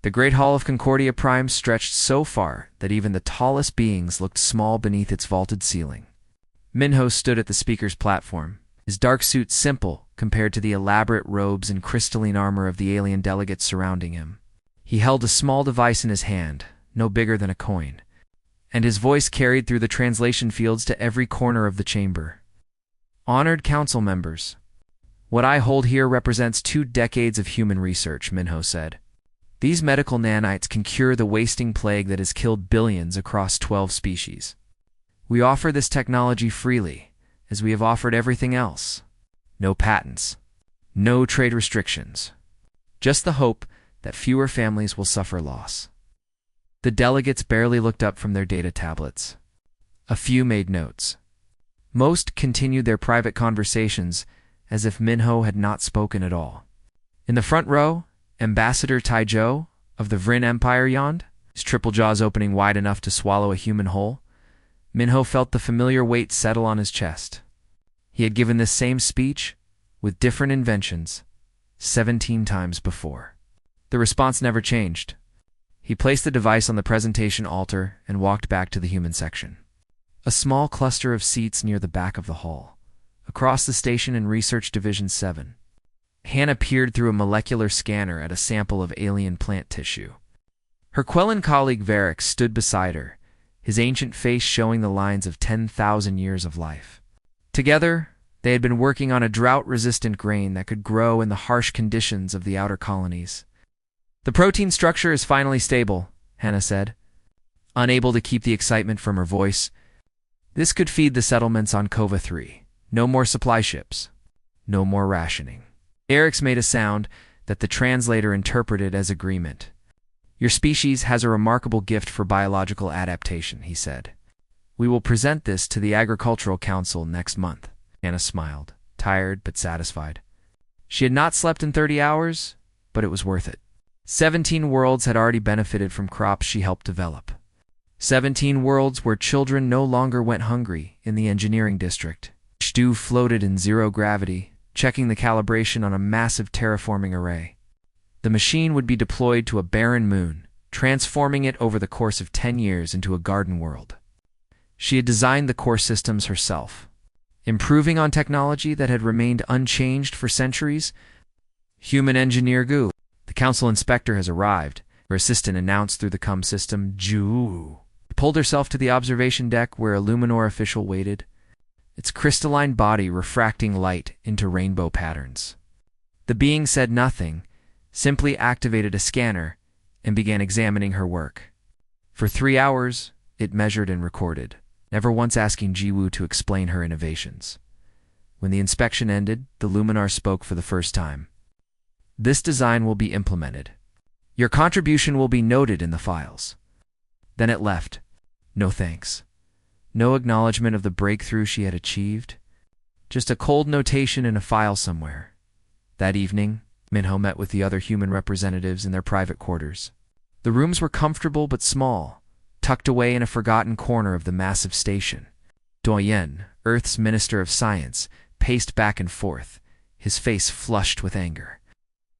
The great hall of Concordia Prime stretched so far that even the tallest beings looked small beneath its vaulted ceiling. Minho stood at the speaker's platform, his dark suit simple compared to the elaborate robes and crystalline armor of the alien delegates surrounding him. He held a small device in his hand, no bigger than a coin, and his voice carried through the translation fields to every corner of the chamber. Honored council members, what I hold here represents 2 decades of human research, Minho said. These medical nanites can cure the wasting plague that has killed billions across 12 species. We offer this technology freely, as we have offered everything else. No patents, no trade restrictions, just the hope that fewer families will suffer loss. The delegates barely looked up from their data tablets. A few made notes. Most continued their private conversations as if Minho had not spoken at all. In the front row, Ambassador Taizhou of the Vrin Empire yawned, his triple jaws opening wide enough to swallow a human whole. Minho felt the familiar weight settle on his chest. He had given this same speech, with different inventions, 17 times before. The response never changed. He placed the device on the presentation altar and walked back to the human section. A small cluster of seats near the back of the hall, across the station in Research Division 7. Hannah peered through a molecular scanner at a sample of alien plant tissue. Her Quellan colleague Varric stood beside her, his ancient face showing the lines of 10,000 years of life. Together, they had been working on a drought-resistant grain that could grow in the harsh conditions of the outer colonies. The protein structure is finally stable, Hannah said, unable to keep the excitement from her voice. This could feed the settlements on Kova 3. No more supply ships. No more rationing. Eric's made a sound that the translator interpreted as agreement. Your species has a remarkable gift for biological adaptation, he said. We will present this to the Agricultural Council next month. Hannah smiled, tired but satisfied. She had not slept in 30 hours, but it was worth it. 17 worlds had already benefited from crops she helped develop. 17 worlds where children no longer went hungry in the engineering district. Stew floated in zero gravity, checking the calibration on a massive terraforming array. The machine would be deployed to a barren moon, transforming it over the course of 10 years into a garden world. She had designed the core systems herself, improving on technology that had remained unchanged for centuries. Human engineer Gu. The council inspector has arrived, her assistant announced through the comm system. Ju pulled herself to the observation deck where a Luminor official waited, its crystalline body refracting light into rainbow patterns. The being said nothing, simply activated a scanner and began examining her work. For 3 hours, it measured and recorded, never once asking Jiwoo to explain her innovations. When the inspection ended, the Luminar spoke for the first time. This design will be implemented. Your contribution will be noted in the files. Then it left. No thanks. No acknowledgement of the breakthrough she had achieved. Just a cold notation in a file somewhere. That evening, Minho met with the other human representatives in their private quarters. The rooms were comfortable but small, tucked away in a forgotten corner of the massive station. Doyen, Earth's Minister of Science, paced back and forth, his face flushed with anger.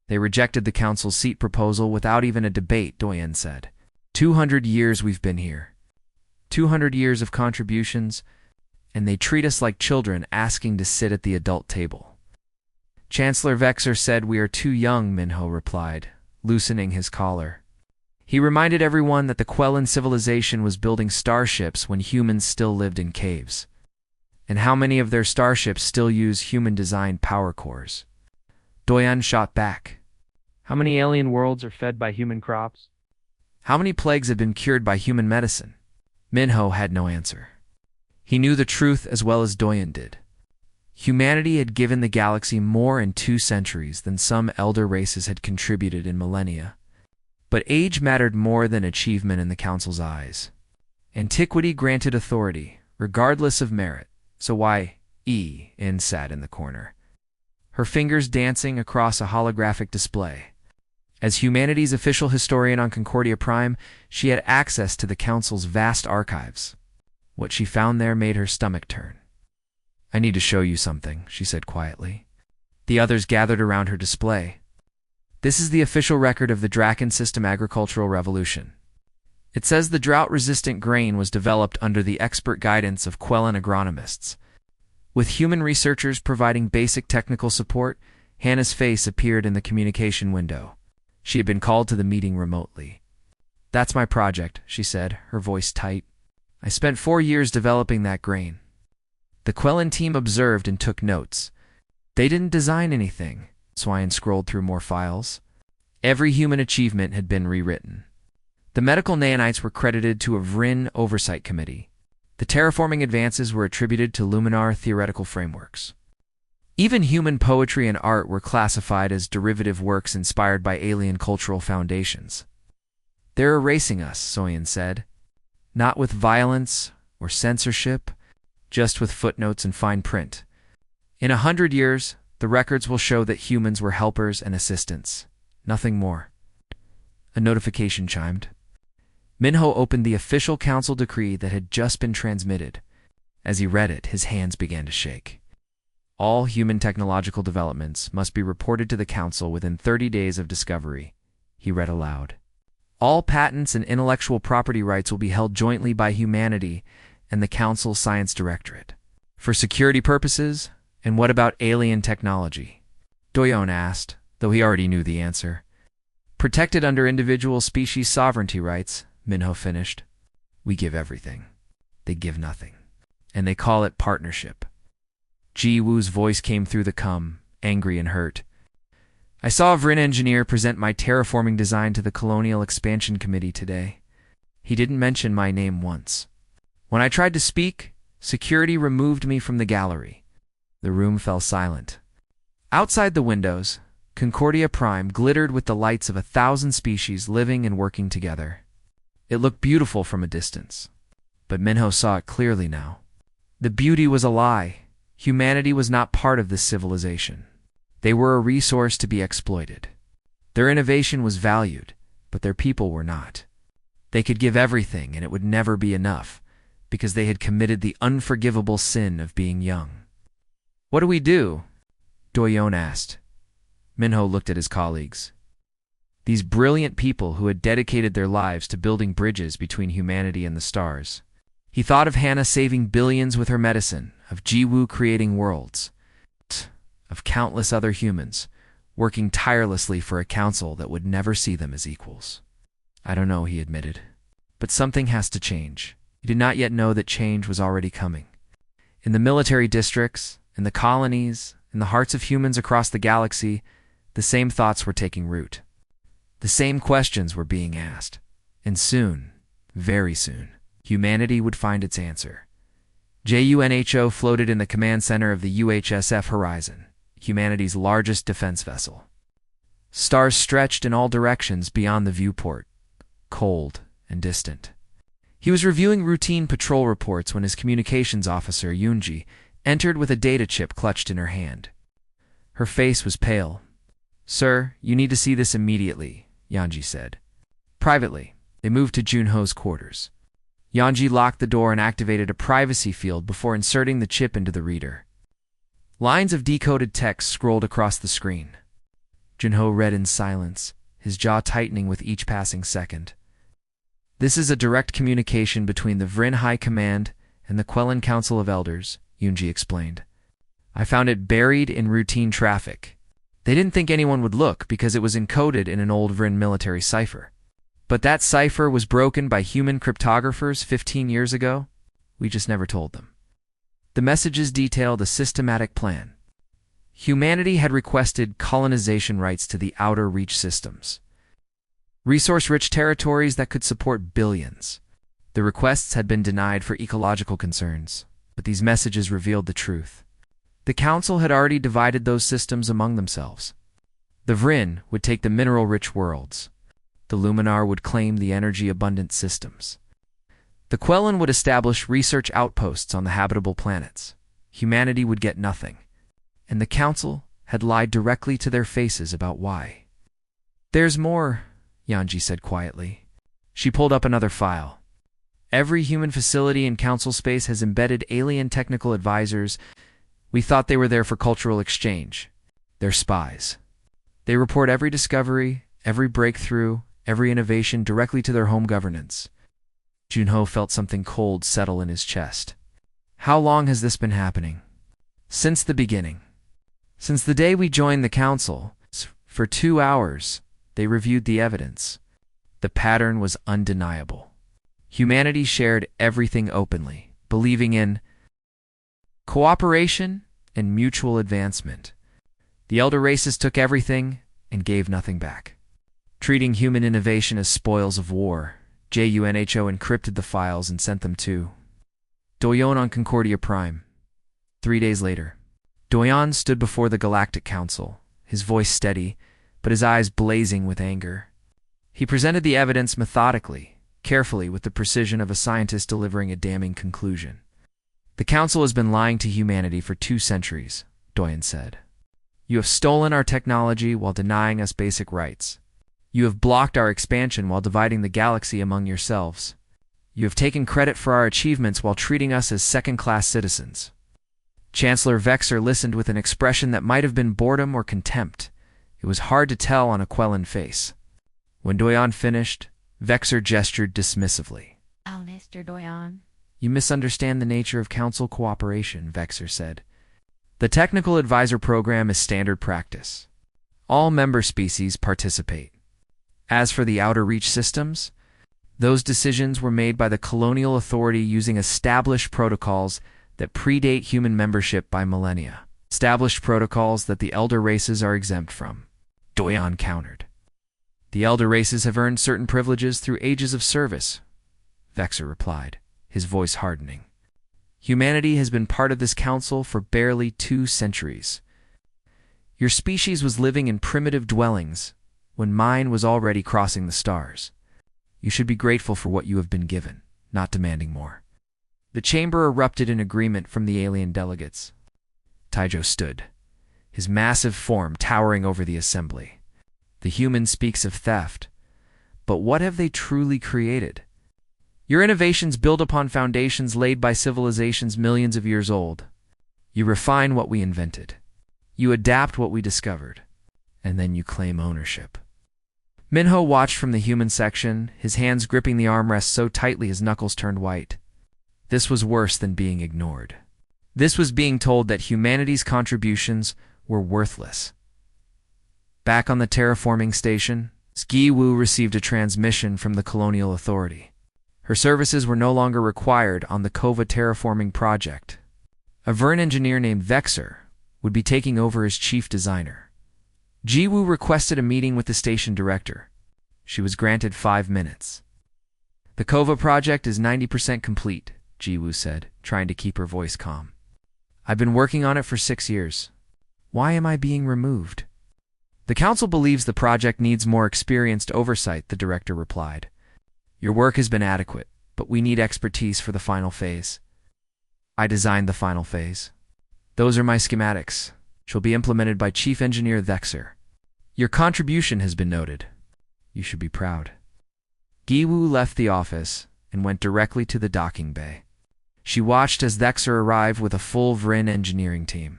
They rejected the council's seat proposal without even a debate, Doyen said. 200 years we've been here. 200 years of contributions, and they treat us like children asking to sit at the adult table. Chancellor Vexer said we are too young, Minho replied, loosening his collar. He reminded everyone that the Quellan civilization was building starships when humans still lived in caves. And how many of their starships still use human-designed power cores? Doyen shot back. How many alien worlds are fed by human crops? How many plagues have been cured by human medicine? Minho had no answer. He knew the truth as well as Doyen did. Humanity had given the galaxy more in 2 centuries than some elder races had contributed in millennia. But age mattered more than achievement in the Council's eyes. Antiquity granted authority, regardless of merit, so why In sat in the corner, her fingers dancing across a holographic display. As humanity's official historian on Concordia Prime, she had access to the Council's vast archives. What she found there made her stomach turn. I need to show you something, she said quietly. The others gathered around her display. This is the official record of the Draken System Agricultural Revolution. It says the drought-resistant grain was developed under the expert guidance of Quellan agronomists. With human researchers providing basic technical support, Hannah's face appeared in the communication window. She had been called to the meeting remotely. "That's my project," she said, her voice tight. "I spent 4 years developing that grain." The Quellan team observed and took notes. They didn't design anything. Swine scrolled through more files. Every human achievement had been rewritten. The medical nanites were credited to a VRIN oversight committee. The terraforming advances were attributed to Luminar theoretical frameworks. Even human poetry and art were classified as derivative works inspired by alien cultural foundations. "They're erasing us," Soyan said. "Not with violence or censorship, just with footnotes and fine print. In 100 years, the records will show that humans were helpers and assistants. Nothing more." A notification chimed. Minho opened the official council decree that had just been transmitted. As he read it, his hands began to shake. All human technological developments must be reported to the council within 30 days of discovery, he read aloud. All patents and intellectual property rights will be held jointly by humanity and the council's science directorate. For security purposes, and what about alien technology? Doyon asked, though he already knew the answer. Protected under individual species sovereignty rights, Minho finished. We give everything. They give nothing. And they call it partnership. Ji Wu's voice came through the angry and hurt. I saw a VRIN engineer present my terraforming design to the Colonial Expansion Committee today. He didn't mention my name once. When I tried to speak, security removed me from the gallery. The room fell silent. Outside the windows, Concordia Prime glittered with the lights of 1,000 species living and working together. It looked beautiful from a distance, but Minho saw it clearly now. The beauty was a lie. Humanity was not part of this civilization. They were a resource to be exploited. Their innovation was valued, but their people were not. They could give everything and it would never be enough, because they had committed the unforgivable sin of being young. What do we do? Doyon asked. Minho looked at his colleagues. These brilliant people who had dedicated their lives to building bridges between humanity and the stars. He thought of Hannah saving billions with her medicine, of Ji Wu creating worlds, of countless other humans, working tirelessly for a council that would never see them as equals. I don't know, he admitted. But something has to change. He did not yet know that change was already coming. In the military districts, in the colonies, in the hearts of humans across the galaxy, the same thoughts were taking root. The same questions were being asked. And soon, very soon, humanity would find its answer. JUNHO floated in the command center of the UHSF Horizon, humanity's largest defense vessel. Stars stretched in all directions beyond the viewport, cold and distant. He was reviewing routine patrol reports when his communications officer, Yunji, entered with a data chip clutched in her hand. Her face was pale. Sir, you need to see this immediately, Yanji said. Privately, they moved to Junho's quarters. Yanji locked the door and activated a privacy field before inserting the chip into the reader. Lines of decoded text scrolled across the screen. Junho read in silence, his jaw tightening with each passing second. This is a direct communication between the VRIN High Command and the Quellan Council of Elders, Yunji explained. I found it buried in routine traffic. They didn't think anyone would look because it was encoded in an old VRIN military cipher. But that cipher was broken by human cryptographers 15 years ago. We just never told them. The messages detailed a systematic plan. Humanity had requested colonization rights to the outer reach systems. Resource-rich territories that could support billions. The requests had been denied for ecological concerns, but these messages revealed the truth. The Council had already divided those systems among themselves. The VRIN would take the mineral-rich worlds. The Luminar would claim the energy-abundant systems. The Quellan would establish research outposts on the habitable planets. Humanity would get nothing. And the Council had lied directly to their faces about why. There's more, Yanji said quietly. She pulled up another file. Every human facility in Council space has embedded alien technical advisors. We thought they were there for cultural exchange. They're spies. They report every discovery, every breakthrough, every innovation directly to their home governance. Junho felt something cold settle in his chest. How long has this been happening? Since the beginning. Since the day we joined the council. For 2 hours, they reviewed the evidence. The pattern was undeniable. Humanity shared everything openly, believing in cooperation and mutual advancement. The elder races took everything and gave nothing back. Treating human innovation as spoils of war, JUNHO encrypted the files and sent them to Doyon on Concordia Prime. 3 days later, Doyon stood before the Galactic Council, his voice steady, but his eyes blazing with anger. He presented the evidence methodically, carefully, with the precision of a scientist delivering a damning conclusion. The Council has been lying to humanity for 2 centuries, Doyon said. You have stolen our technology while denying us basic rights. You have blocked our expansion while dividing the galaxy among yourselves. You have taken credit for our achievements while treating us as second-class citizens. Chancellor Vexer listened with an expression that might have been boredom or contempt. It was hard to tell on a Quellan face. When Doyon finished, Vexer gestured dismissively. Oh, Mr. Doyon. You misunderstand the nature of council cooperation, Vexer said. The Technical Advisor Program is standard practice. All member species participate. As for the Outer Reach systems, those decisions were made by the Colonial Authority using established protocols that predate human membership by millennia. Established protocols that the elder races are exempt from, Doyon countered. The elder races have earned certain privileges through ages of service, Vexer replied, his voice hardening. Humanity has been part of this council for barely 2 centuries. Your species was living in primitive dwellings when mine was already crossing the stars. You should be grateful for what you have been given, not demanding more. The chamber erupted in agreement from the alien delegates. Taijo stood, his massive form towering over the assembly. The human speaks of theft, but what have they truly created? Your innovations build upon foundations laid by civilizations millions of years old. You refine what we invented. You adapt what we discovered, and then you claim ownership. Minho watched from the human section, his hands gripping the armrest so tightly his knuckles turned white. This was worse than being ignored. This was being told that humanity's contributions were worthless. Back on the terraforming station, Ski Wu received a transmission from the Colonial Authority. Her services were no longer required on the Kova terraforming project. A Vern engineer named Vexer would be taking over as chief designer. Jiwoo requested a meeting with the station director. She was granted 5 minutes. The Kova project is 90% complete, Jiwoo said, trying to keep her voice calm. I've been working on it for 6 years. Why am I being removed? The council believes the project needs more experienced oversight, the director replied. Your work has been adequate, but we need expertise for the final phase. I designed the final phase. Those are my schematics. Shall be implemented by Chief Engineer Vexer. Your contribution has been noted. You should be proud. Giwu left the office and went directly to the docking bay. She watched as Vexer arrived with a full Vrin engineering team.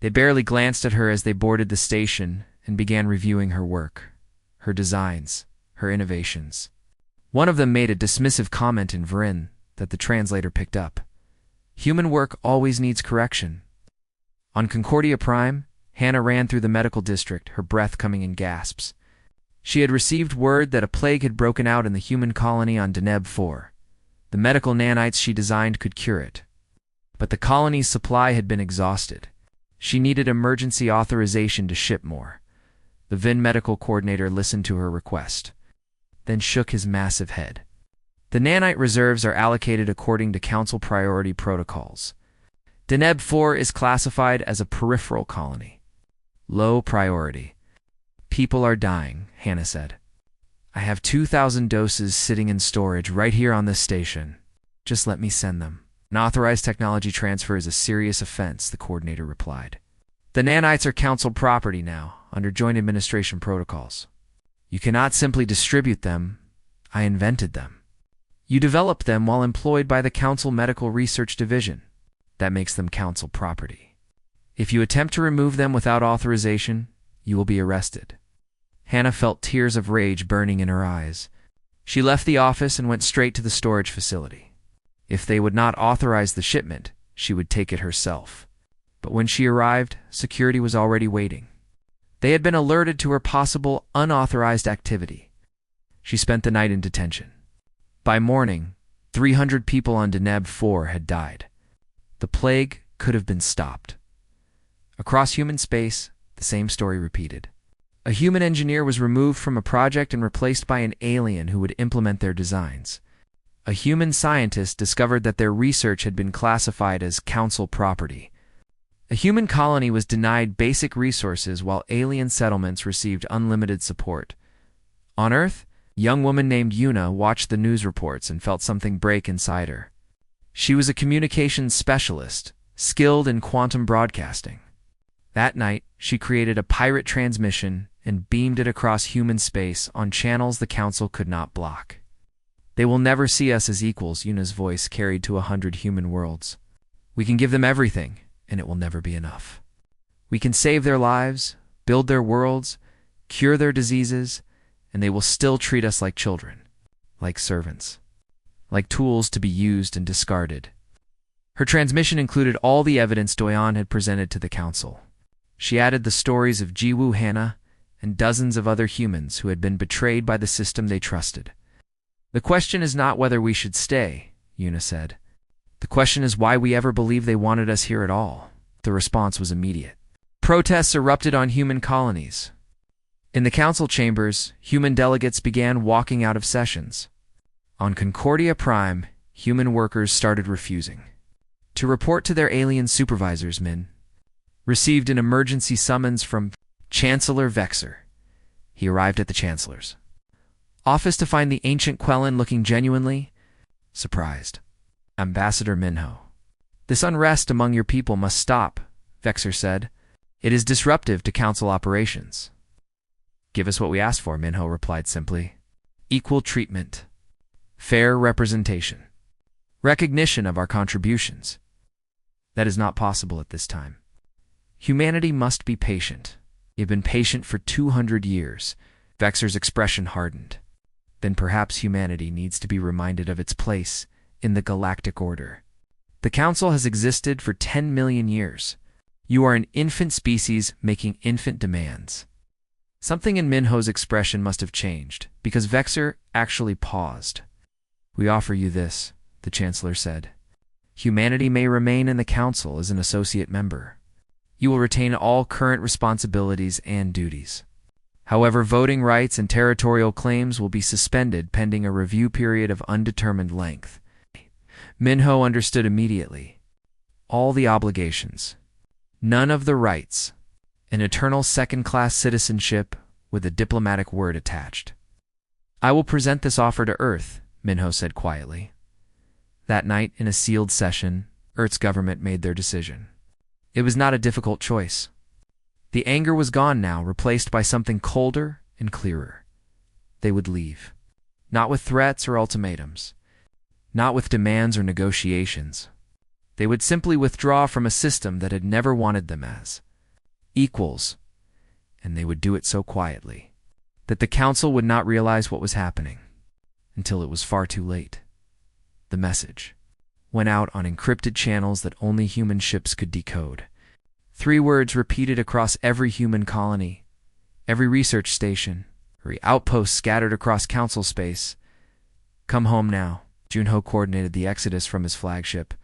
They barely glanced at her as they boarded the station and began reviewing her work, her designs, her innovations. One of them made a dismissive comment in Vrin that the translator picked up. Human work always needs correction. On Concordia Prime, Hannah ran through the medical district, her breath coming in gasps. She had received word that a plague had broken out in the human colony on Deneb 4. The medical nanites she designed could cure it. But the colony's supply had been exhausted. She needed emergency authorization to ship more. The Vin medical coordinator listened to her request, then shook his massive head. The nanite reserves are allocated according to council priority protocols. Deneb 4 is classified as a peripheral colony. Low priority. People are dying, Hannah said. I have 2,000 doses sitting in storage right here on this station. Just let me send them. Unauthorized technology transfer is a serious offense, the coordinator replied. The nanites are council property now, under joint administration protocols. You cannot simply distribute them. I invented them. You developed them while employed by the Council Medical Research Division. That makes them council property. If you attempt to remove them without authorization, you will be arrested. Hannah felt tears of rage burning in her eyes. She left the office and went straight to the storage facility. If they would not authorize the shipment, she would take it herself. But when she arrived, security was already waiting. They had been alerted to her possible unauthorized activity. She spent the night in detention. By morning, 300 people on Deneb 4 had died. The plague could have been stopped. Across human space, the same story repeated. A human engineer was removed from a project and replaced by an alien who would implement their designs. A human scientist discovered that their research had been classified as council property. A human colony was denied basic resources while alien settlements received unlimited support. On Earth, a young woman named Yuna watched the news reports and felt something break inside her. She was a communications specialist, skilled in quantum broadcasting. That night, she created a pirate transmission and beamed it across human space on channels the council could not block. They will never see us as equals, Yuna's voice carried to 100 human worlds. We can give them everything, and it will never be enough. We can save their lives, build their worlds, cure their diseases, and they will still treat us like children, like servants, like tools to be used and discarded. Her transmission included all the evidence Doyan had presented to the council. She added the stories of Jiwoo Hannah and dozens of other humans who had been betrayed by the system they trusted. The question is not whether we should stay, Yuna said. The question is why we ever believed they wanted us here at all. The response was immediate. Protests erupted on human colonies. In the council chambers, human delegates began walking out of sessions. On Concordia Prime, human workers started refusing to report to their alien supervisors. Min received an emergency summons from Chancellor Vexer. He arrived at the Chancellor's office to find the ancient Quellen looking genuinely surprised. Ambassador Minho, this unrest among your people must stop, Vexer said. It is disruptive to council operations. Give us what we asked for, Minho replied simply. Equal treatment, fair representation, recognition of our contributions. That is not possible at this time. Humanity must be patient. You've been patient for 200 years. Vexer's expression hardened. Then perhaps humanity needs to be reminded of its place in the galactic order. The Council has existed for 10 million years. You are an infant species making infant demands. Something in Minho's expression must have changed, because Vexer actually paused. We offer you this, the Chancellor said. Humanity may remain in the Council as an associate member. You will retain all current responsibilities and duties. However, voting rights and territorial claims will be suspended pending a review period of undetermined length. Minho understood immediately. All the obligations, none of the rights, an eternal second-class citizenship with a diplomatic word attached. I will present this offer to Earth, Minho said quietly. That night, in a sealed session, Earth's government made their decision. It was not a difficult choice. The anger was gone now, replaced by something colder and clearer. They would leave. Not with threats or ultimatums. Not with demands or negotiations. They would simply withdraw from a system that had never wanted them as equals, and they would do it so quietly that the Council would not realize what was happening until it was far too late. The message went out on encrypted channels that only human ships could decode. 3 words repeated across every human colony, every research station, every outpost scattered across council space. Come home now. Junho coordinated the exodus from his flagship.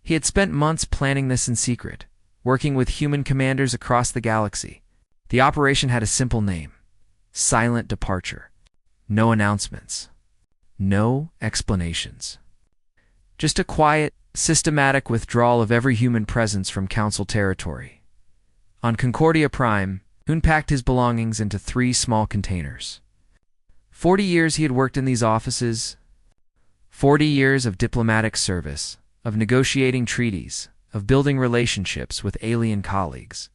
He had spent months planning this in secret, working with human commanders across the galaxy. The operation had a simple name: Silent Departure. No announcements. No explanations. Just a quiet, systematic withdrawal of every human presence from Council territory. On Concordia Prime, Hoon packed his belongings into 3 small containers. 40 years he had worked in these offices, 40 years of diplomatic service, of negotiating treaties, of building relationships with alien colleagues.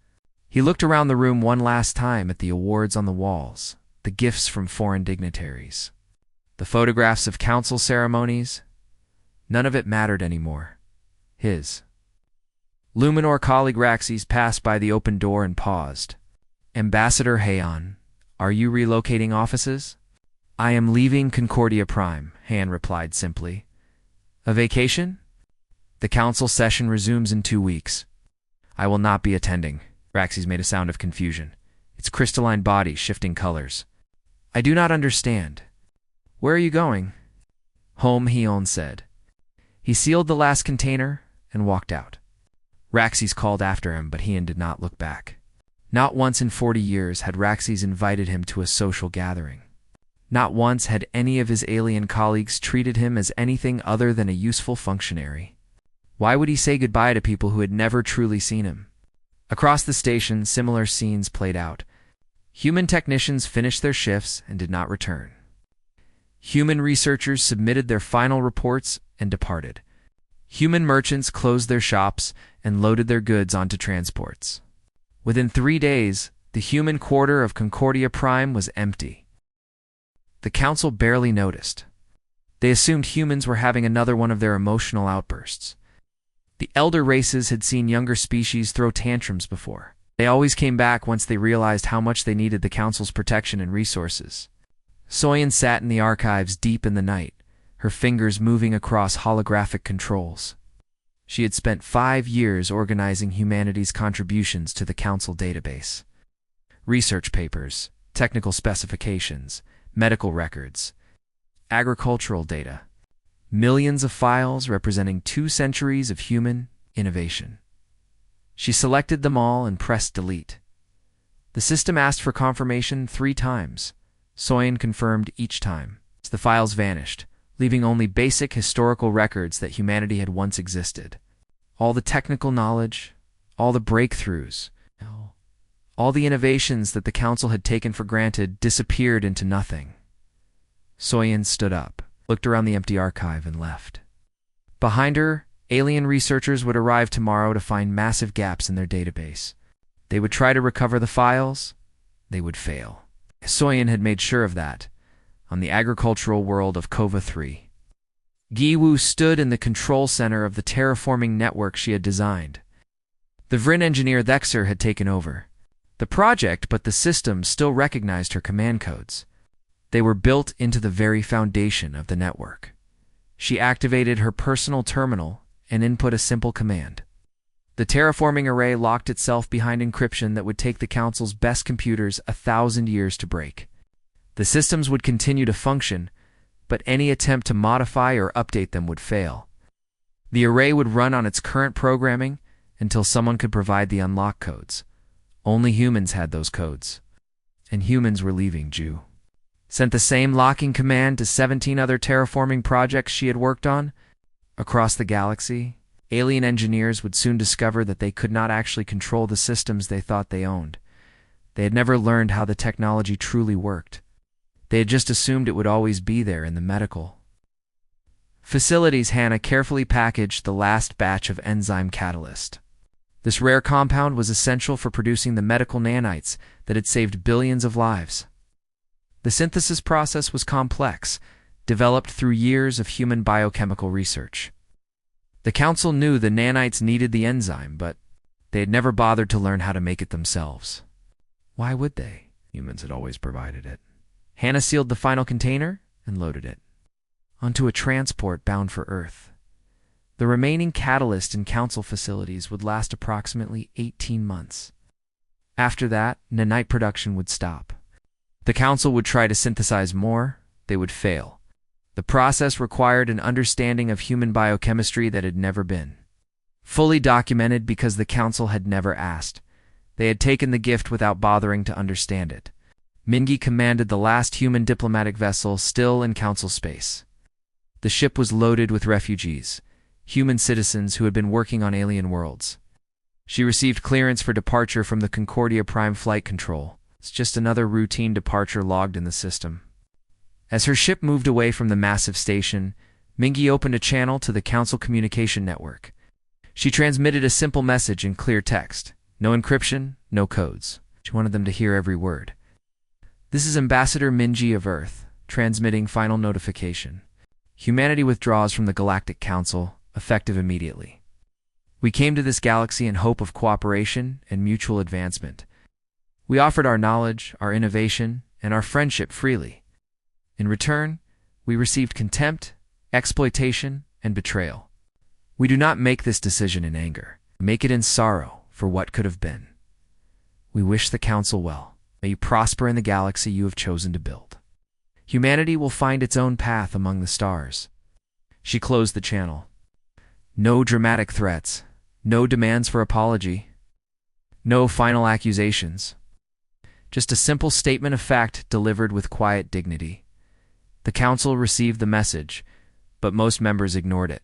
He looked around the room one last time at the awards on the walls, the gifts from foreign dignitaries, the photographs of council ceremonies. None of it mattered anymore. His Luminor colleague Raxes passed by the open door and paused. Ambassador Heian, Are you relocating offices? I am leaving Concordia Prime, Han replied simply. A vacation? The council session resumes in 2 weeks. I will not be attending. Raxes made a sound of confusion, its crystalline body shifting colors. I do not understand. Where are you going? Home, Heon said. He sealed the last container and walked out. Raxes called after him, but Heon did not look back. Not once in 40 years had Raxes invited him to a social gathering. Not once had any of his alien colleagues treated him as anything other than a useful functionary. Why would he say goodbye to people who had never truly seen him? Across the station, similar scenes played out. Human technicians finished their shifts and did not return. Human researchers submitted their final reports and departed. Human merchants closed their shops and loaded their goods onto transports. Within 3 days, the human quarter of Concordia Prime was empty. The council barely noticed. They assumed humans were having another one of their emotional outbursts. The elder races had seen younger species throw tantrums before. They always came back once they realized how much they needed the council's protection and resources. Soyen sat in the archives deep in the night, her fingers moving across holographic controls. She had spent 5 years organizing humanity's contributions to the council database. Research papers, technical specifications, medical records, agricultural data. Millions of files representing 2 centuries of human innovation. She selected them all and pressed delete. The system asked for confirmation 3 times. Soyen confirmed each time. The files vanished, leaving only basic historical records that humanity had once existed. All the technical knowledge, all the breakthroughs, all the innovations that the council had taken for granted disappeared into nothing. Soyen stood up, looked around the empty archive, and left. Behind her, alien researchers would arrive tomorrow to find massive gaps in their database. They would try to recover the files. They would fail. Soyen had made sure of that, on the agricultural world of Kova 3. Giwu stood in the control center of the terraforming network she had designed. The Vrin engineer Thexer had taken over the project, but the system still recognized her command codes. They were built into the very foundation of the network. She activated her personal terminal and input a simple command. The terraforming array locked itself behind encryption that would take the Council's best computers 1,000 years to break. The systems would continue to function, but any attempt to modify or update them would fail. The array would run on its current programming until someone could provide the unlock codes. Only humans had those codes, and humans were leaving Ju. Sent the same locking command to 17 other terraforming projects she had worked on. Across the galaxy, alien engineers would soon discover that they could not actually control the systems they thought they owned. They had never learned how the technology truly worked. They had just assumed it would always be there in the medical facilities. Hannah carefully packaged the last batch of enzyme catalyst. This rare compound was essential for producing the medical nanites that had saved billions of lives. The synthesis process was complex, developed through years of human biochemical research. The Council knew the nanites needed the enzyme, but they had never bothered to learn how to make it themselves. Why would they? Humans had always provided it. Hannah sealed the final container and loaded it onto a transport bound for Earth. The remaining catalyst in Council facilities would last approximately 18 months. After that, nanite production would stop. The Council would try to synthesize more. They would fail. The process required an understanding of human biochemistry that had never been fully documented because the Council had never asked. They had taken the gift without bothering to understand it. Mingi commanded the last human diplomatic vessel still in Council space. The ship was loaded with refugees, human citizens who had been working on alien worlds. She received clearance for departure from the Concordia Prime flight control. It's just another routine departure logged in the system. As her ship moved away from the massive station, Mingi opened a channel to the Council communication network. She transmitted a simple message in clear text. No encryption, no codes. She wanted them to hear every word. This is Ambassador Minji of Earth, transmitting final notification. Humanity withdraws from the Galactic Council, effective immediately. We came to this galaxy in hope of cooperation and mutual advancement. We offered our knowledge, our innovation, and our friendship freely. In return, we received contempt, exploitation, and betrayal. We do not make this decision in anger. We make it in sorrow for what could have been. We wish the Council well. May you prosper in the galaxy you have chosen to build. Humanity will find its own path among the stars. She closed the channel. No dramatic threats, no demands for apology, no final accusations. Just a simple statement of fact delivered with quiet dignity. The Council received the message, but most members ignored it.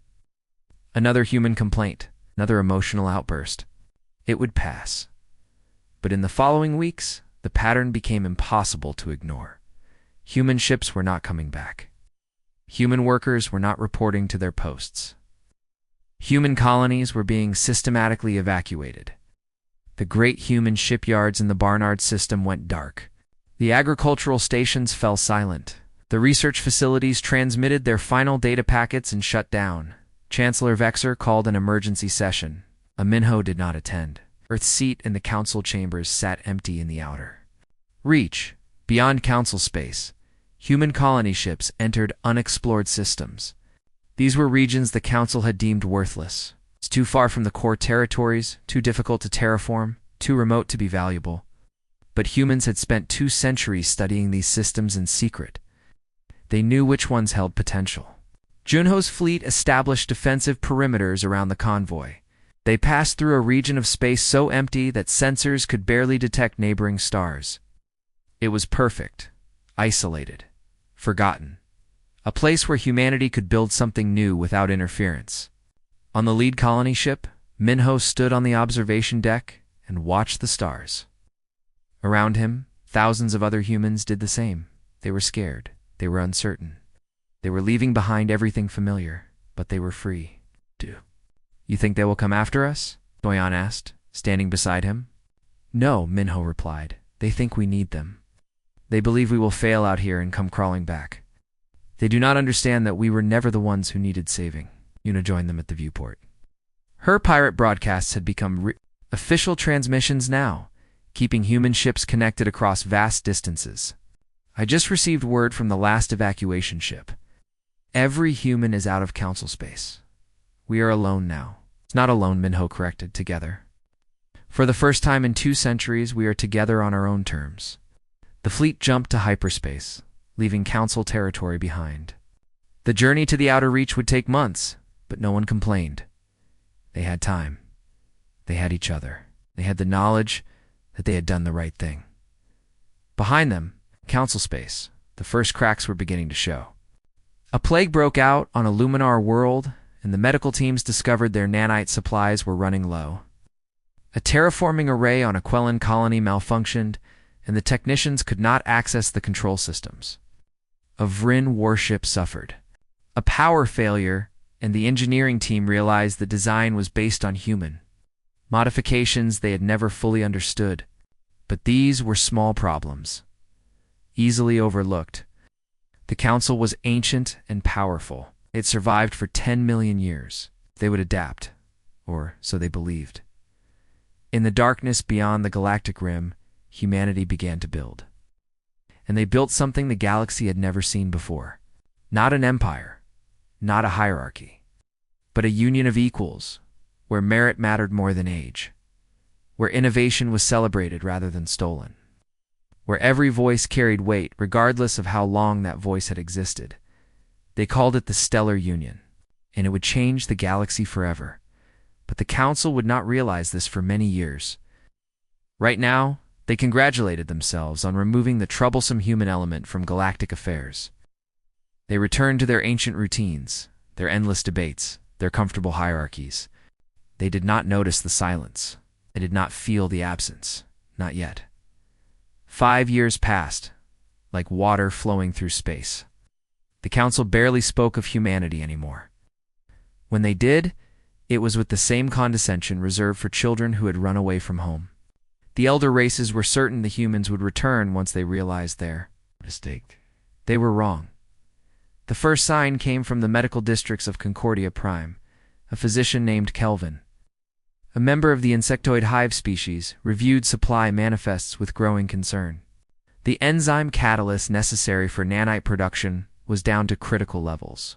Another human complaint, another emotional outburst. It would pass. But in the following weeks, the pattern became impossible to ignore. Human ships were not coming back. Human workers were not reporting to their posts. Human colonies were being systematically evacuated. The great human shipyards in the Barnard system went dark. The agricultural stations fell silent. The research facilities transmitted their final data packets and shut down. Chancellor Vexer called an emergency session. A Minho did not attend. Earth's seat in the council chambers sat empty in the outer reach. Beyond council space, human colony ships entered unexplored systems. These were regions the council had deemed worthless. It's too far from the core territories, too difficult to terraform, too remote to be valuable. But humans had spent 2 centuries studying these systems in secret. They knew which ones held potential. Junho's fleet established defensive perimeters around the convoy. They passed through a region of space so empty that sensors could barely detect neighboring stars. It was perfect, isolated, forgotten. A place where humanity could build something new without interference. On the lead colony ship, Minho stood on the observation deck and watched the stars. Around him, thousands of other humans did the same. They were scared. They were uncertain. They were leaving behind everything familiar, but they were free. You think they will come after us? Doyan asked, standing beside him. No, Minho replied. They think we need them. They believe we will fail out here and come crawling back. They do not understand that we were never the ones who needed saving. Yuna joined them at the viewport. Her pirate broadcasts had become official transmissions now, keeping human ships connected across vast distances. I just received word from the last evacuation ship. Every human is out of council space. We are alone now. It's not alone, Minho corrected, together. For the first time in 2 centuries, we are together on our own terms. The fleet jumped to hyperspace, leaving council territory behind. The journey to the outer reach would take months, but no one complained. They had time. They had each other. They had the knowledge that they had done the right thing. Behind them, council space, the first cracks were beginning to show. A plague broke out on a Luminar world, and the medical teams discovered their nanite supplies were running low. A terraforming array on a Quellan colony malfunctioned, and the technicians could not access the control systems. A Vryn warship suffered. A power failure, and the engineering team realized the design was based on human modifications they had never fully understood. But these were small problems, easily overlooked. The council was ancient and powerful. It survived for 10 million years. They would adapt, or so they believed. In the darkness beyond the galactic rim, humanity began to build. And they built something the galaxy had never seen before. Not an empire, not a hierarchy, but a union of equals, where merit mattered more than age, where innovation was celebrated rather than stolen, where every voice carried weight regardless of how long that voice had existed. They called it the Stellar Union, and it would change the galaxy forever. But the Council would not realize this for many years. Right now, they congratulated themselves on removing the troublesome human element from galactic affairs. They returned to their ancient routines, their endless debates, their comfortable hierarchies. They did not notice the silence. They did not feel the absence. Not yet. 5 years passed, like water flowing through space. The Council barely spoke of humanity anymore. When they did, it was with the same condescension reserved for children who had run away from home. The elder races were certain the humans would return once they realized their mistake. They were wrong. The first sign came from the medical districts of Concordia Prime, a physician named Kelvin. A member of the insectoid hive species, reviewed supply manifests with growing concern. The enzyme catalyst necessary for nanite production was down to critical levels.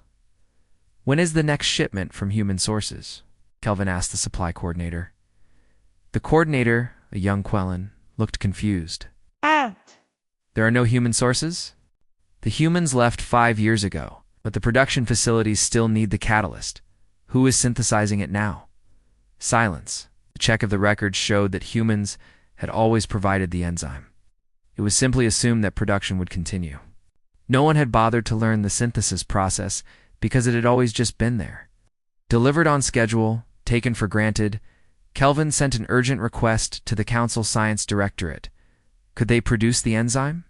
"When is the next shipment from human sources?" Kelvin asked the supply coordinator. The coordinator, a young Quellen, looked confused. "There are no human sources?" "The humans left 5 years ago, but the production facilities still need the catalyst. Who is synthesizing it now?" Silence. The check of the records showed that humans had always provided the enzyme. It was simply assumed that production would continue. No one had bothered to learn the synthesis process because it had always just been there. Delivered on schedule, taken for granted, Kelvin sent an urgent request to the Council Science Directorate. Could they produce the enzyme?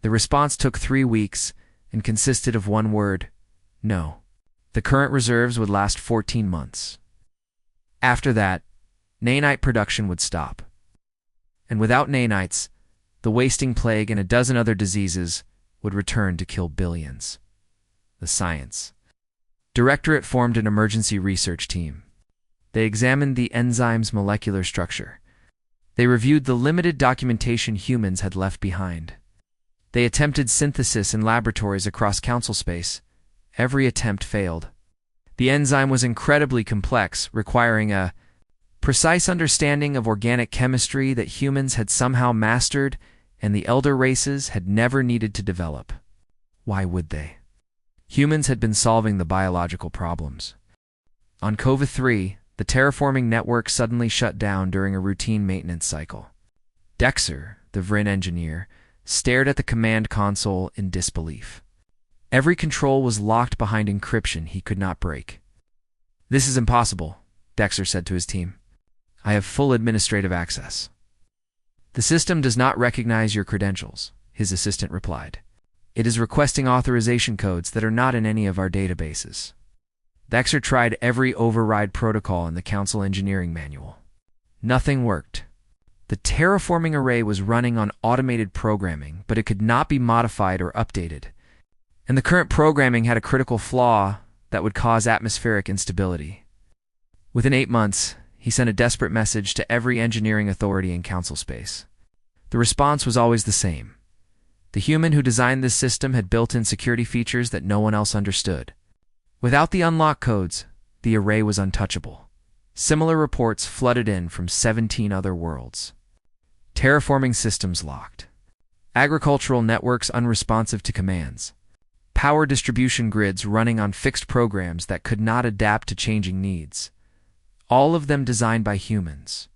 The response took 3 weeks and consisted of one word: no. The current reserves would last 14 months. After that, nanite production would stop. And without nanites, the wasting plague and a dozen other diseases would return to kill billions. The Science Directorate formed an emergency research team. They examined the enzyme's molecular structure. They reviewed the limited documentation humans had left behind. They attempted synthesis in laboratories across council space. Every attempt failed. The enzyme was incredibly complex, requiring a precise understanding of organic chemistry that humans had somehow mastered and the elder races had never needed to develop. Why would they? Humans had been solving the biological problems. On Cova-3, the terraforming network suddenly shut down during a routine maintenance cycle. Dexter, the Vrin engineer, stared at the command console in disbelief. Every control was locked behind encryption he could not break. "This is impossible," Dexter said to his team. "I have full administrative access." "The system does not recognize your credentials," his assistant replied. "It is requesting authorization codes that are not in any of our databases." Dexter tried every override protocol in the Council engineering manual. Nothing worked. The terraforming array was running on automated programming, but it could not be modified or updated. And the current programming had a critical flaw that would cause atmospheric instability. Within 8 months, he sent a desperate message to every engineering authority in council space. The response was always the same. The human who designed this system had built-in security features that no one else understood. Without the unlock codes, the array was untouchable. Similar reports flooded in from 17 other worlds. Terraforming systems locked. Agricultural networks unresponsive to commands. Power distribution grids running on fixed programs that could not adapt to changing needs. All of them designed by humans.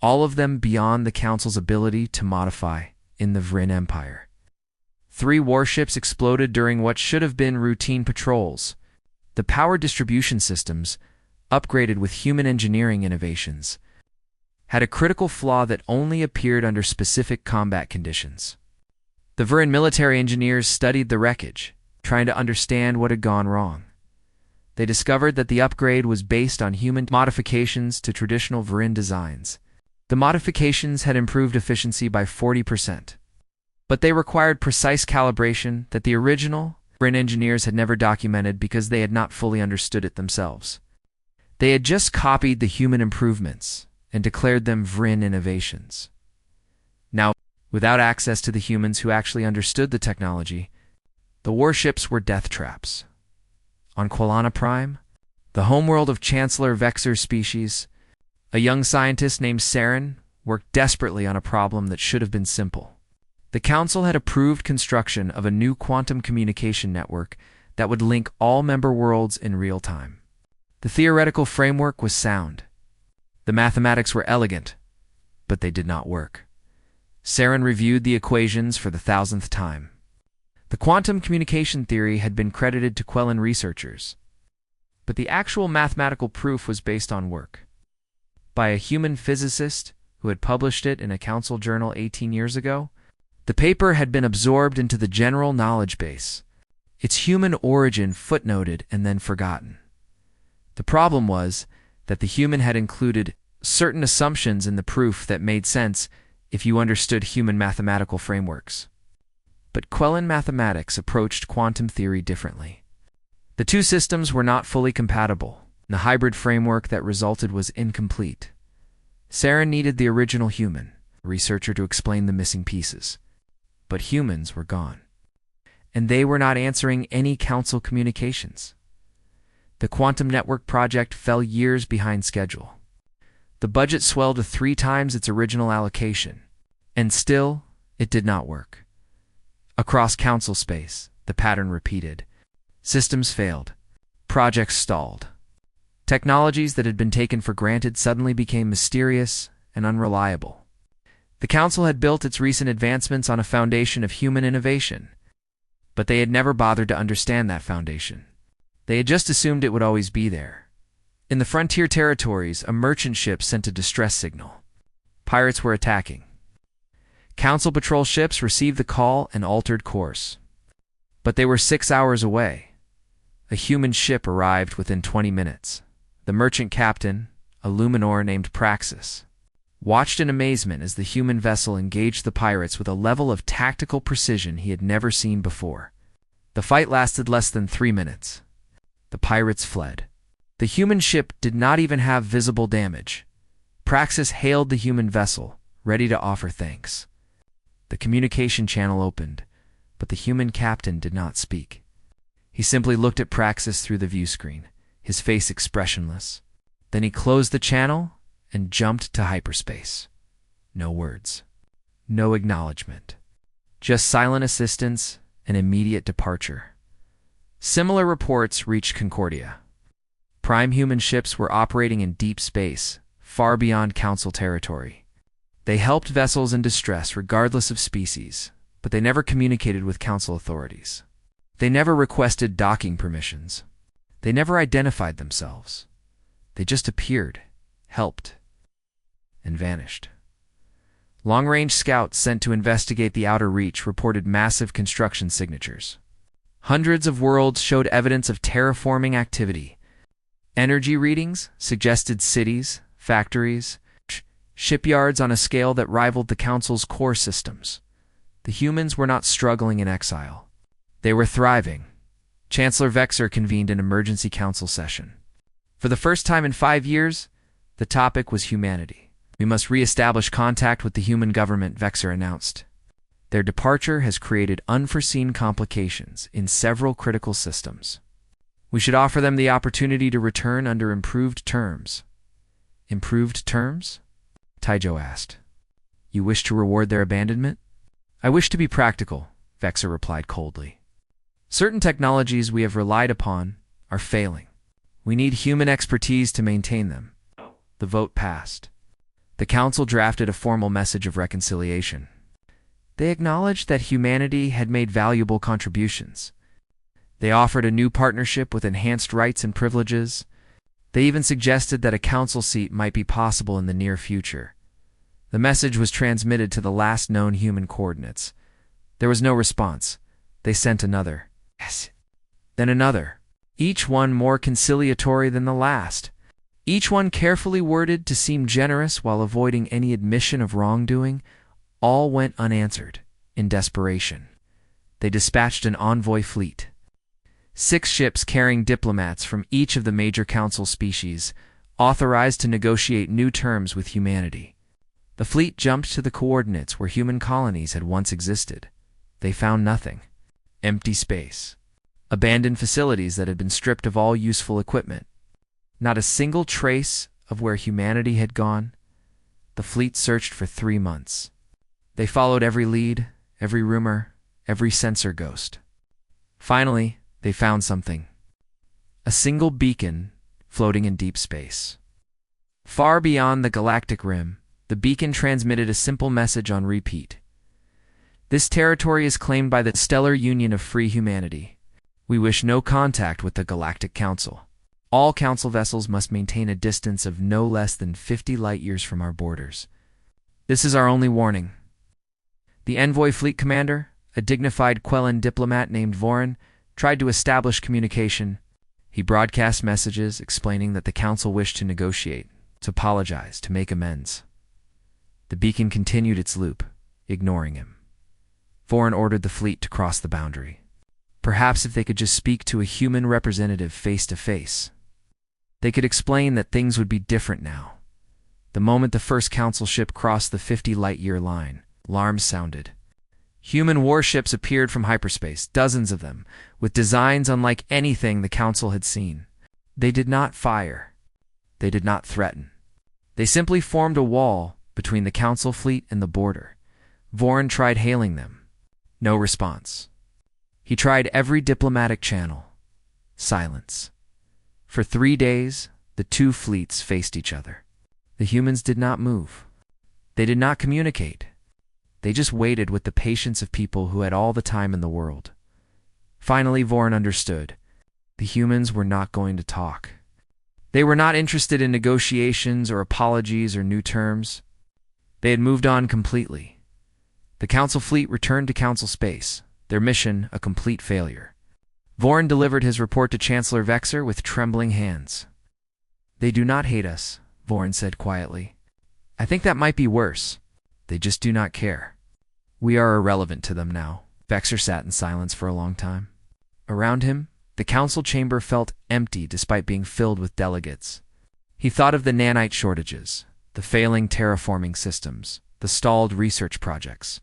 All of them beyond the Council's ability to modify in the Vrin Empire. 3 warships exploded during what should have been routine patrols. The power distribution systems, upgraded with human engineering innovations, had a critical flaw that only appeared under specific combat conditions. The Vrin military engineers studied the wreckage, trying to understand what had gone wrong. They discovered that the upgrade was based on human modifications to traditional Vrin designs. The modifications had improved efficiency by 40%, but they required precise calibration that the original Vrin engineers had never documented because they had not fully understood it themselves. They had just copied the human improvements and declared them Vrin innovations. Now, without access to the humans who actually understood the technology, the warships were death traps. On Quilana Prime, the homeworld of Chancellor Vexer's species, a young scientist named Saren worked desperately on a problem that should have been simple. The Council had approved construction of a new quantum communication network that would link all member worlds in real time. The theoretical framework was sound. The mathematics were elegant, but they did not work. Saren reviewed the equations for the 1000th time. The quantum communication theory had been credited to Quellen researchers, but the actual mathematical proof was based on work by a human physicist who had published it in a council journal 18 years ago. The paper had been absorbed into the general knowledge base, its human origin footnoted and then forgotten. The problem was that the human had included certain assumptions in the proof that made sense if you understood human mathematical frameworks. But Quellen mathematics approached quantum theory differently. The two systems were not fully compatible. The hybrid framework that resulted was incomplete. Saren needed the original human, a researcher, to explain the missing pieces. but humans were gone. And they were not answering any council communications. The Quantum Network project fell years behind schedule. The budget swelled to 3 times its original allocation, and still, it did not work. Across council space, the pattern repeated. Systems failed. Projects stalled. Technologies that had been taken for granted suddenly became mysterious and unreliable. The council had built its recent advancements on a foundation of human innovation, but they had never bothered to understand that foundation. They had just assumed it would always be there. In the frontier territories, a merchant ship sent a distress signal. Pirates were attacking. Council patrol ships received the call and altered course. But they were 6 hours away. A human ship arrived within 20 minutes. The merchant captain, a Luminor named Praxis, watched in amazement as the human vessel engaged the pirates with a level of tactical precision he had never seen before. The fight lasted less than 3 minutes. The pirates fled. The human ship did not even have visible damage. Praxis hailed the human vessel, ready to offer thanks. The communication channel opened, but the human captain did not speak. He simply looked at Praxis through the view screen, his face expressionless. Then he closed the channel and jumped to hyperspace. No words. No acknowledgement. Just silent assistance and immediate departure. Similar reports reached Concordia. Prime human ships were operating in deep space, far beyond Council territory. They helped vessels in distress regardless of species, but they never communicated with Council authorities. They never requested docking permissions. They never identified themselves. They just appeared, helped, and vanished. Long-range scouts sent to investigate the outer reach reported massive construction signatures. Hundreds of worlds showed evidence of terraforming activity. Energy readings suggested cities, factories, shipyards on a scale that rivaled the Council's core systems. The humans were not struggling in exile. They were thriving. Chancellor Vexer convened an emergency council session. For the first time in 5 years, the topic was humanity. We must re-establish contact with the human government, Vexer announced. Their departure has created unforeseen complications in several critical systems. We should offer them the opportunity to return under improved terms. Improved terms? Taijo asked. You wish to reward their abandonment? I wish to be practical, Vexer replied coldly. Certain technologies we have relied upon are failing. We need human expertise to maintain them. The vote passed. The Council drafted a formal message of reconciliation. They acknowledged that humanity had made valuable contributions. They offered a new partnership with enhanced rights and privileges. They even suggested that a council seat might be possible in the near future. The message was transmitted to the last known human coordinates. There was no response. They sent another. Yes. Then another. Each one more conciliatory than the last. Each one carefully worded to seem generous while avoiding any admission of wrongdoing. All went unanswered. In desperation, they dispatched an envoy fleet. 6 ships carrying diplomats from each of the major council species, authorized to negotiate new terms with humanity. The fleet jumped to the coordinates where human colonies had once existed. They found nothing. Empty space. Abandoned facilities that had been stripped of all useful equipment. Not a single trace of where humanity had gone. The fleet searched for 3 months. They followed every lead, every rumor, every sensor ghost. Finally, they found something. A single beacon floating in deep space. Far beyond the galactic rim, the beacon transmitted a simple message on repeat. This territory is claimed by the Stellar Union of Free Humanity. We wish no contact with the Galactic Council. All council vessels must maintain a distance of no less than 50 light-years from our borders. This is our only warning. The envoy fleet commander, a dignified Quellan diplomat named Vorin, tried to establish communication. He broadcast messages explaining that the council wished to negotiate, to apologize, to make amends. The beacon continued its loop, ignoring him. Vorin ordered the fleet to cross the boundary. Perhaps if they could just speak to a human representative face to face. They could explain that things would be different now. The moment the first council ship crossed the 50 light-year line, alarms sounded. Human warships appeared from hyperspace, dozens of them, with designs unlike anything the Council had seen. They did not fire. They did not threaten. They simply formed a wall between the Council fleet and the border. Vorn tried hailing them. No response. He tried every diplomatic channel. Silence. For 3 days, the two fleets faced each other. The humans did not move. They did not communicate. They just waited with the patience of people who had all the time in the world. Finally, Vorn understood. The humans were not going to talk. They were not interested in negotiations or apologies or new terms. They had moved on completely. The Council fleet returned to Council space, their mission a complete failure. Vorn delivered his report to Chancellor Vexer with trembling hands. "They do not hate us," Vorn said quietly. "I think that might be worse. They just do not care. We are irrelevant to them now." Vexer sat in silence for a long time. Around him, the Council chamber felt empty despite being filled with delegates. He thought of the nanite shortages, the failing terraforming systems, the stalled research projects.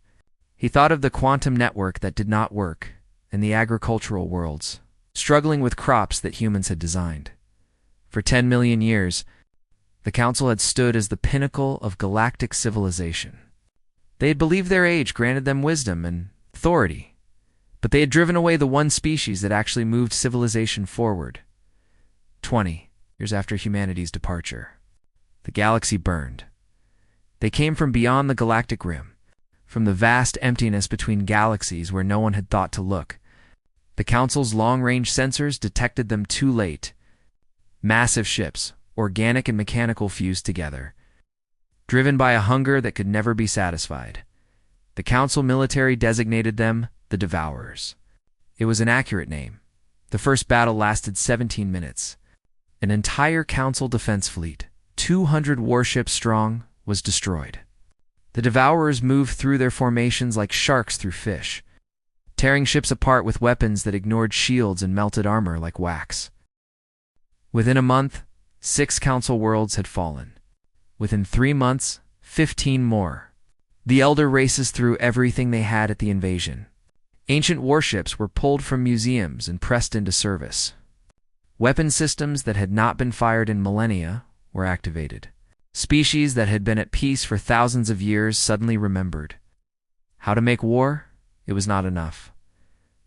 He thought of the quantum network that did not work, and the agricultural worlds, struggling with crops that humans had designed. For 10 million years, the Council had stood as the pinnacle of galactic civilization. They had believed their age granted them wisdom and authority, but they had driven away the one species that actually moved civilization forward. 20 years after humanity's departure, the galaxy burned. They came from beyond the galactic rim, from the vast emptiness between galaxies where no one had thought to look. The Council's long-range sensors detected them too late. Massive ships, organic and mechanical fused together, driven by a hunger that could never be satisfied. The Council military designated them the Devourers. It was an accurate name. The first battle lasted 17 minutes. An entire Council defense fleet, 200 warships strong, was destroyed. The Devourers moved through their formations like sharks through fish, tearing ships apart with weapons that ignored shields and melted armor like wax. Within a month, 6 Council worlds had fallen. Within 3 months, 15 more. The elder races threw everything they had at the invasion. Ancient warships were pulled from museums and pressed into service. Weapon systems that had not been fired in millennia were activated. Species that had been at peace for thousands of years suddenly remembered. How to make war? It was not enough.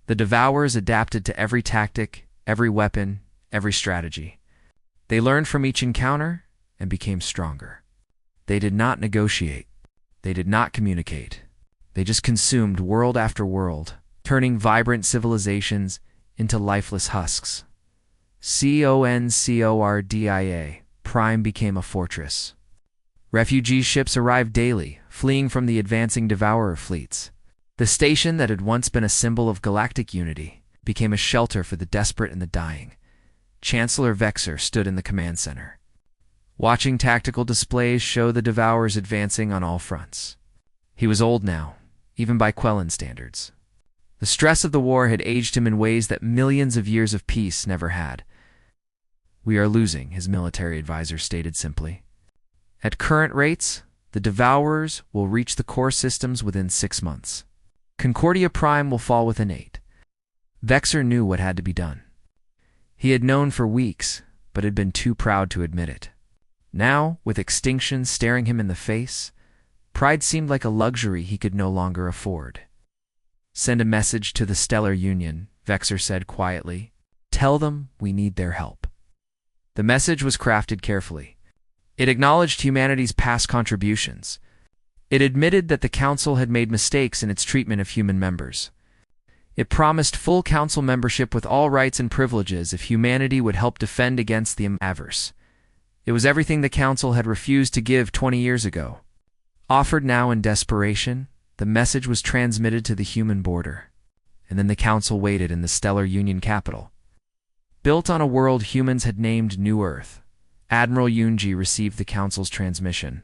The Devourers adapted to every tactic, every weapon, every strategy. They learned from each encounter and became stronger. They did not negotiate. They did not communicate. They just consumed world after world, turning vibrant civilizations into lifeless husks. Concordia, Prime became a fortress. Refugee ships arrived daily, fleeing from the advancing Devourer fleets. The station that had once been a symbol of galactic unity became a shelter for the desperate and the dying. Chancellor Vexer stood in the command center, watching tactical displays show the Devourers advancing on all fronts. He was old now, even by Quellan standards. The stress of the war had aged him in ways that millions of years of peace never had. "We are losing," his military advisor stated simply. "At current rates, the Devourers will reach the core systems within 6 months. Concordia Prime will fall within 8. Vexer knew what had to be done. He had known for weeks, but had been too proud to admit it. Now, with extinction staring him in the face, pride seemed like a luxury he could no longer afford. "Send a message to the Stellar Union," Vexer said quietly. "Tell them we need their help." The message was crafted carefully. It acknowledged humanity's past contributions. It admitted that the Council had made mistakes in its treatment of human members. It promised full Council membership with all rights and privileges if humanity would help defend against the averse. It was everything the Council had refused to give 20 years ago. Offered now in desperation, the message was transmitted to the human border. And then the Council waited in the Stellar Union capital. Built on a world humans had named New Earth, Admiral Yunji received the Council's transmission.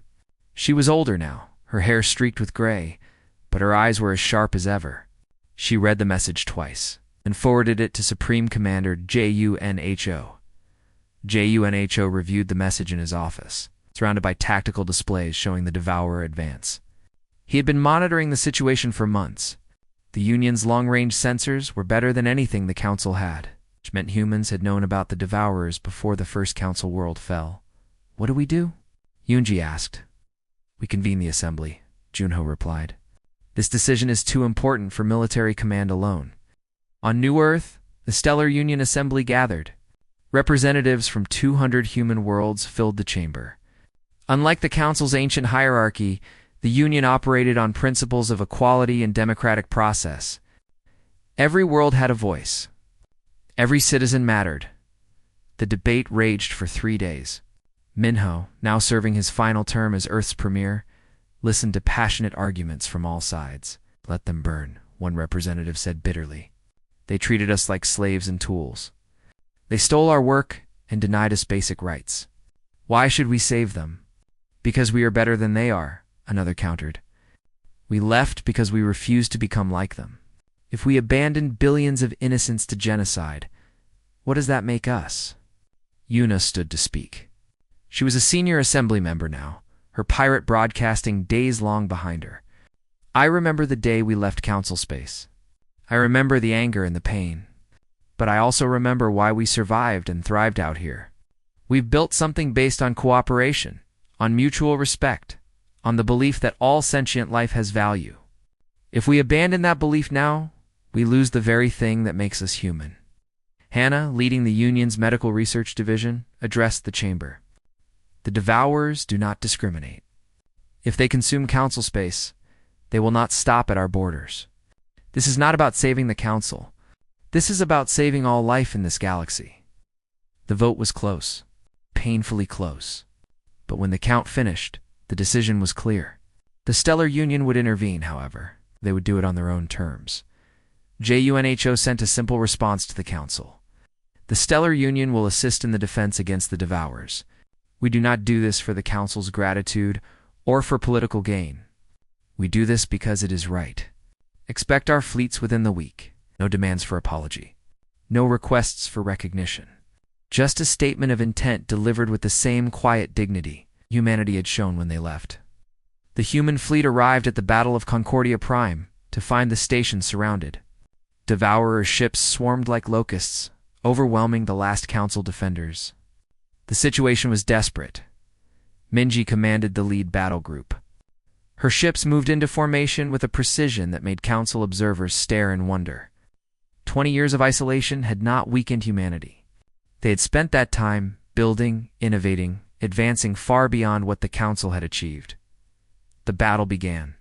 She was older now, her hair streaked with gray, but her eyes were as sharp as ever. She read the message twice, and forwarded it to Supreme Commander Junho. Junho reviewed the message in his office, surrounded by tactical displays showing the Devourer advance. He had been monitoring the situation for months, The Union's long-range sensors were better than anything the Council had, which meant humans had known about the Devourers before the first Council world fell. What do we do? Yunji asked. We convene the assembly, Junho replied. This decision is too important for military command alone. On New Earth, the Stellar Union Assembly gathered. Representatives from 200 human worlds filled the chamber. Unlike the Council's ancient hierarchy, the Union operated on principles of equality and democratic process. Every world had a voice. Every citizen mattered. The debate raged for 3 days. Minho, now serving his final term as Earth's premier, listened to passionate arguments from all sides. Let them burn, one representative said bitterly. They treated us like slaves and tools. They stole our work and denied us basic rights. Why should we save them? Because we are better than they are, another countered. We left because we refused to become like them. If we abandoned billions of innocents to genocide, what does that make us? Yuna stood to speak. She was a senior assembly member now, her pirate broadcasting days long behind her. I remember the day we left Council space. I remember the anger and the pain. But I also remember why we survived and thrived out here. We've built something based on cooperation, on mutual respect, on the belief that all sentient life has value. If we abandon that belief now, we lose the very thing that makes us human. Hannah, leading the Union's medical research division, addressed the chamber. The Devourers do not discriminate. If they consume Council space, they will not stop at our borders. This is not about saving the Council. This is about saving all life in this galaxy. The vote was close, painfully close. But when the count finished, the decision was clear. The Stellar Union would intervene, however. They would do it on their own terms. JUNHO sent a simple response to the Council. The Stellar Union will assist in the defense against the Devourers. We do not do this for the Council's gratitude or for political gain. We do this because it is right. Expect our fleets within the week. No demands for apology. No requests for recognition. Just a statement of intent delivered with the same quiet dignity humanity had shown when they left. The human fleet arrived at the Battle of Concordia Prime to find the station surrounded. Devourer ships swarmed like locusts, overwhelming the last Council defenders. The situation was desperate. Minji commanded the lead battle group. Her ships moved into formation with a precision that made Council observers stare in wonder. 20 years of isolation had not weakened humanity. They had spent that time building, innovating, advancing far beyond what the Council had achieved. The battle began.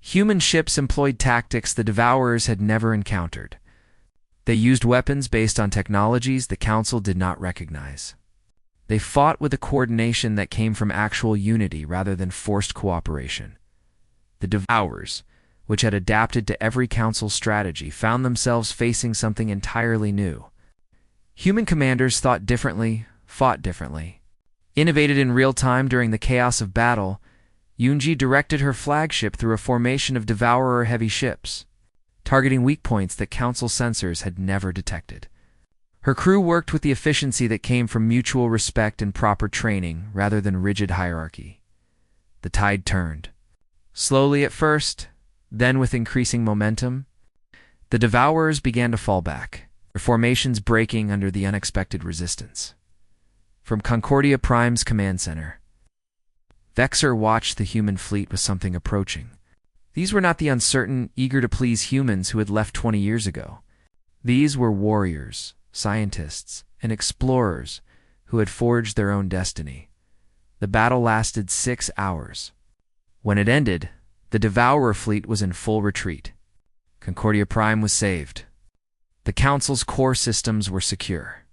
Human ships employed tactics the Devourers had never encountered. They used weapons based on technologies the Council did not recognize. They fought with a coordination that came from actual unity rather than forced cooperation. The Devourers, which had adapted to every Council strategy, found themselves facing something entirely new. Human commanders thought differently, fought differently. Innovated in real time during the chaos of battle, Yunji directed her flagship through a formation of Devourer-heavy ships, targeting weak points that Council sensors had never detected. Her crew worked with the efficiency that came from mutual respect and proper training rather than rigid hierarchy. The tide turned. Slowly at first, then with increasing momentum, the Devourers began to fall back, their formations breaking under the unexpected resistance. From Concordia Prime's command center, Vexer watched the human fleet with something approaching. These were not the uncertain, eager-to-please humans who had left 20 years ago. These were warriors, scientists, and explorers who had forged their own destiny. The battle lasted 6 hours. When it ended, the Devourer fleet was in full retreat. Concordia Prime was saved. The Council's core systems were secure.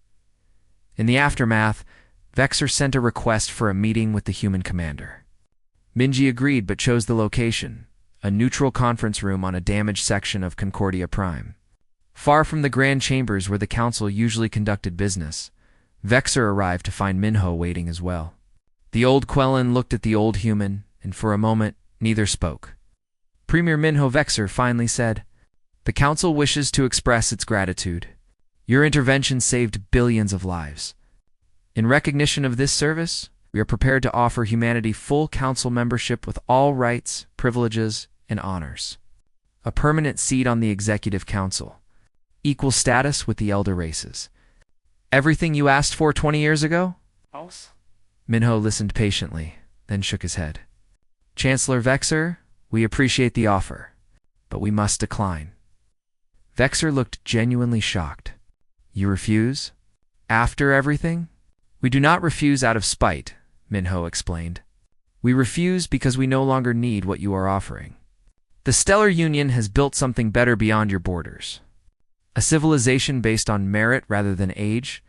In the aftermath, Vexer sent a request for a meeting with the human commander. Minji agreed but chose the location, a neutral conference room on a damaged section of Concordia Prime. Far from the grand chambers where the Council usually conducted business, Vexer arrived to find Minho waiting as well. The old Quellan looked at the old human, and for a moment, neither spoke. Premier Minho Vexer finally said, "The Council wishes to express its gratitude. Your intervention saved billions of lives. In recognition of this service, we are prepared to offer humanity full Council membership with all rights, privileges, and honors." a permanent seat on the Executive Council, equal status with the elder races. Everything you asked for 20 years ago? Minho listened patiently, then shook his head. Chancellor Vexer, we appreciate the offer, but we must decline. Vexer looked genuinely shocked. You refuse? After everything? We do not refuse out of spite, Minho explained. We refuse because we no longer need what you are offering. The Stellar Union has built something better beyond your borders. A civilization based on merit rather than age,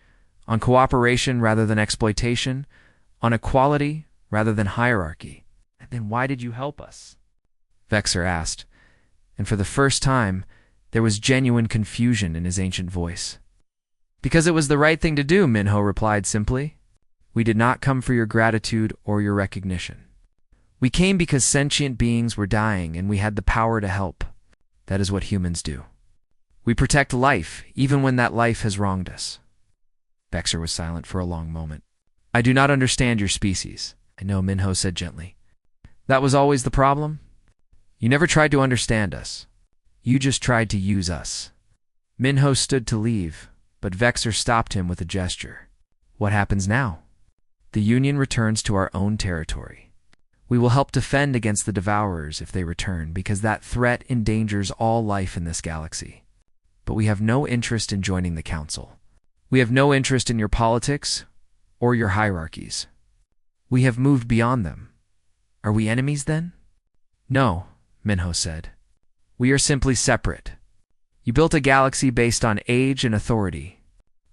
on cooperation rather than exploitation, on equality rather than hierarchy. Then why did you help us? Vexer asked, and for the first time, there was genuine confusion in his ancient voice. Because it was the right thing to do, Minho replied simply. We did not come for your gratitude or your recognition. We came because sentient beings were dying and we had the power to help. That is what humans do. We protect life, even when that life has wronged us. Vexer was silent for a long moment. I do not understand your species, I know, Minho said gently. That was always the problem? You never tried to understand us. You just tried to use us. Minho stood to leave, but Vexer stopped him with a gesture. What happens now? The Union returns to our own territory. We will help defend against the Devourers if they return, because that threat endangers all life in this galaxy. But we have no interest in joining the Council. We have no interest in your politics or your hierarchies. We have moved beyond them. Are we enemies then? No, Minho said. We are simply separate. You built a galaxy based on age and authority.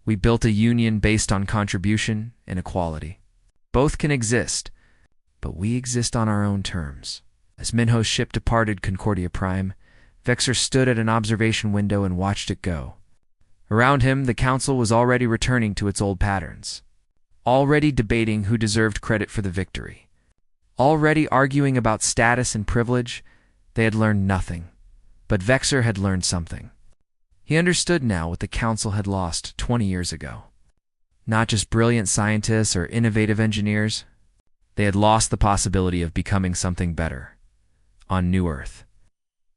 We built a union based on contribution and equality. Both can exist, but we exist on our own terms. As Minho's ship departed Concordia Prime, Vexer stood at an observation window and watched it go. Around him, the Council was already returning to its old patterns. Already debating who deserved credit for the victory. Already arguing about status and privilege, they had learned nothing. But Vexer had learned something. He understood now what the Council had lost 20 years ago. Not just brilliant scientists or innovative engineers. They had lost the possibility of becoming something better. On New Earth.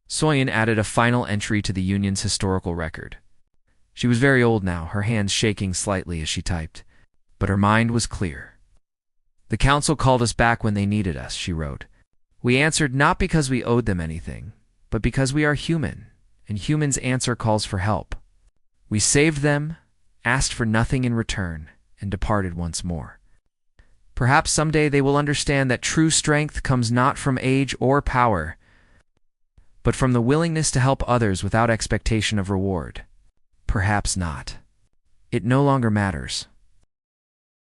Soyen added a final entry to the Union's historical record. She was very old now, her hands shaking slightly as she typed. But her mind was clear. The Council called us back when they needed us, she wrote. We answered not because we owed them anything, but because we are human, and humans answer calls for help. We saved them, asked for nothing in return, and departed once more. Perhaps someday they will understand that true strength comes not from age or power, but from the willingness to help others without expectation of reward. Perhaps not. It no longer matters.